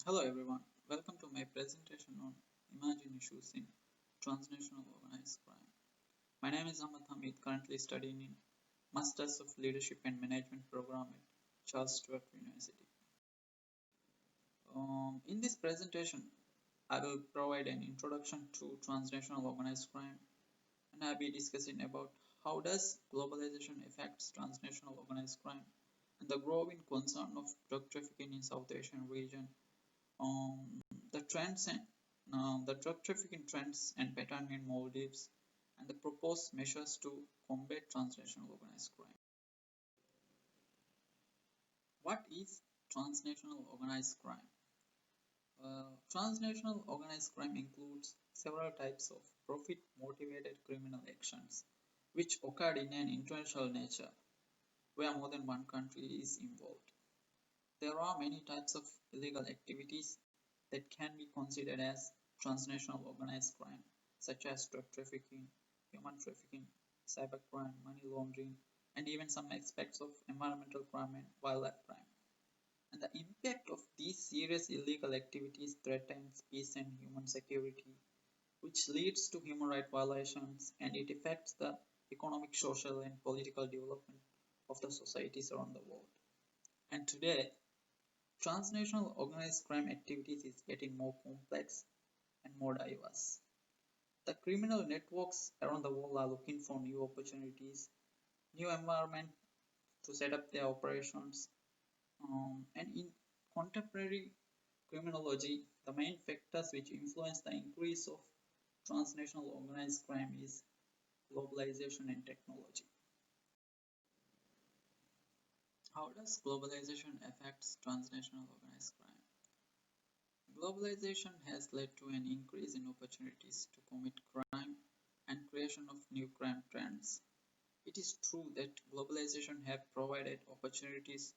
Hello everyone, welcome to my presentation on emerging issues in transnational organized crime. My name is Ahmad Hamid, currently studying in Masters of Leadership and Management program at Charles Sturt University. In this presentation, I will provide an introduction to transnational organized crime and I'll be discussing about how does globalization affects transnational organized crime and the growing concern of drug trafficking in South Asian region. Um, the trends and the drug trafficking trends and pattern in Maldives and the proposed measures to combat transnational organized crime. What is transnational organized crime? Transnational organized crime includes several types of profit motivated criminal actions which occurred in an international nature where more than one country is involved. There are many types of illegal activities that can be considered as transnational organized crime, such as drug trafficking, human trafficking, cybercrime, money laundering, and even some aspects of environmental crime and wildlife crime. And the impact of these serious illegal activities threatens peace and human security, which leads to human rights violations and it affects the economic, social, and political development of the societies around the world. And today, transnational organized crime activities is getting more complex and more diverse. The criminal networks around the world are looking for new opportunities, new environment to set up their operations. And in contemporary criminology, the main factors which influence the increase of transnational organized crime is globalization and technology. How does globalization affect transnational organized crime? Globalization has led to an increase in opportunities to commit crime and creation of new crime trends. It is true that globalization has provided opportunities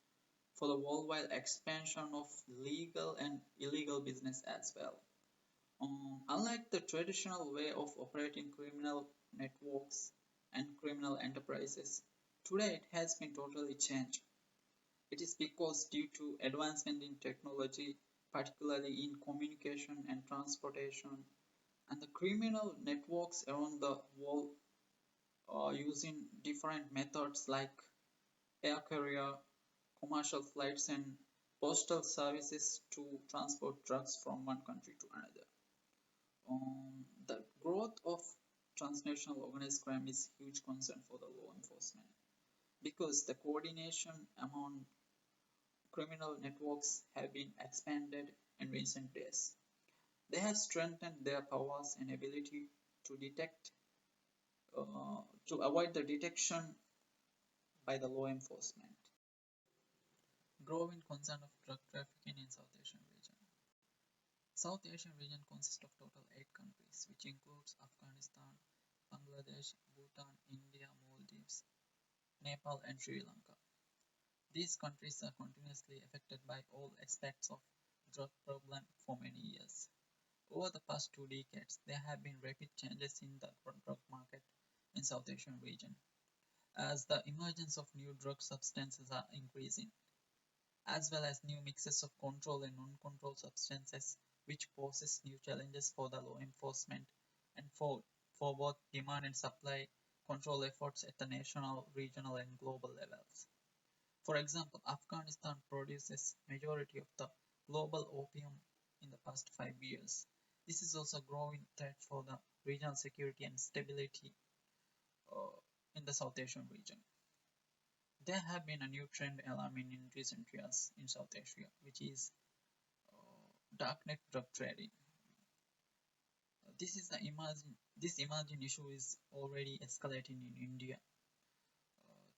for the worldwide expansion of legal and illegal business as well. Unlike the traditional way of operating criminal networks and criminal enterprises, today it has been totally changed. It is because due to advancement in technology, particularly in communication and transportation, and the criminal networks around the world are using different methods like air carrier, commercial flights, and postal services to transport drugs from one country to another. The growth of transnational organized crime is a huge concern for the law enforcement because the coordination among criminal networks have been expanded in recent days. They have strengthened their powers and ability to detect, to avoid the detection by the law enforcement. Growing concern of drug trafficking in South Asian region. South Asian region consists of total 8 countries, which includes Afghanistan, Bangladesh, Bhutan, India, Maldives, Nepal, and Sri Lanka. These countries are continuously affected by all aspects of drug problem for many years. Over the past 2 decades, there have been rapid changes in the drug market in South Asian region, as the emergence of new drug substances are increasing, as well as new mixes of controlled and non-controlled substances, which poses new challenges for the law enforcement and for both demand and supply control efforts at the national, regional, and global levels. For example, Afghanistan produces majority of the global opium in the past 5 years. This is also a growing threat for the regional security and stability uh, in the South Asian region. There have been a new trend alarming in recent years in South Asia, which is darknet drug trading. This emerging issue is already escalating in India.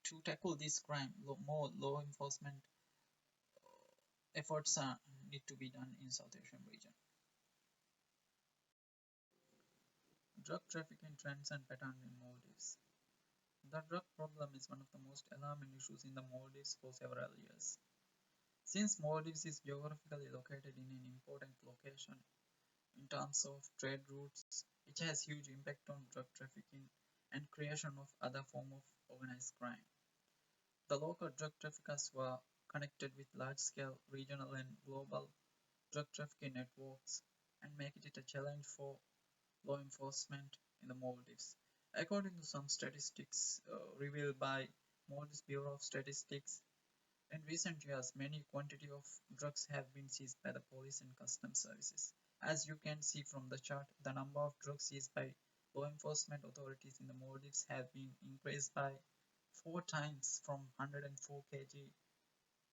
To tackle this crime, more law enforcement efforts need to be done in South Asian region. Drug trafficking trends and patterns in Maldives. The drug problem is one of the most alarming issues in the Maldives for several years. Since Maldives is geographically located in an important location in terms of trade routes, it has huge impact on drug trafficking and creation of other form of organized crime. The local drug traffickers were connected with large-scale regional and global drug trafficking networks and make it a challenge for law enforcement in the Maldives. According to some statistics revealed by Maldives Bureau of Statistics, in recent years, many quantity of drugs have been seized by the police and customs services. As you can see from the chart, the number of drugs seized by law enforcement authorities in the Maldives have been increased by 4 times from 104 kg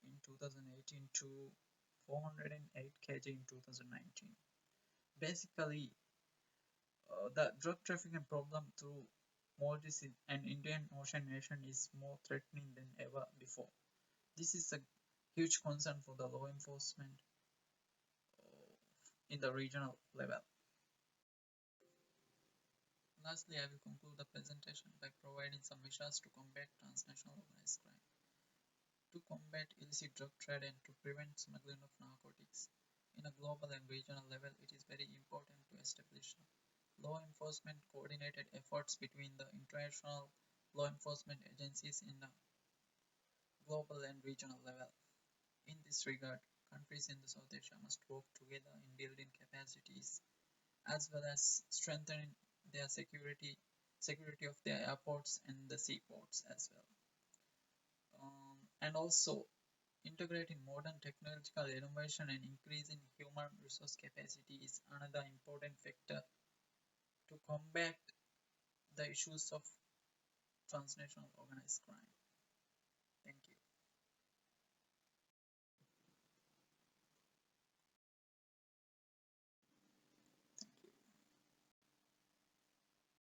in 2018 to 408 kg in 2019. Basically, the drug trafficking problem through Maldives and Indian Ocean nation is more threatening than ever before. This is a huge concern for the law enforcement in the regional level. Lastly, I will conclude the presentation by providing some measures to combat transnational organized crime. To combat illicit drug trade and to prevent smuggling of narcotics in a global and regional level, it is very important to establish law enforcement coordinated efforts between the international law enforcement agencies in the global and regional level. In this regard, countries in the South Asia must work together in building capacities as well as strengthening their security of their airports and the seaports as well. And also integrating modern technological innovation and increasing human resource capacity is another important factor to combat the issues of transnational organized crime.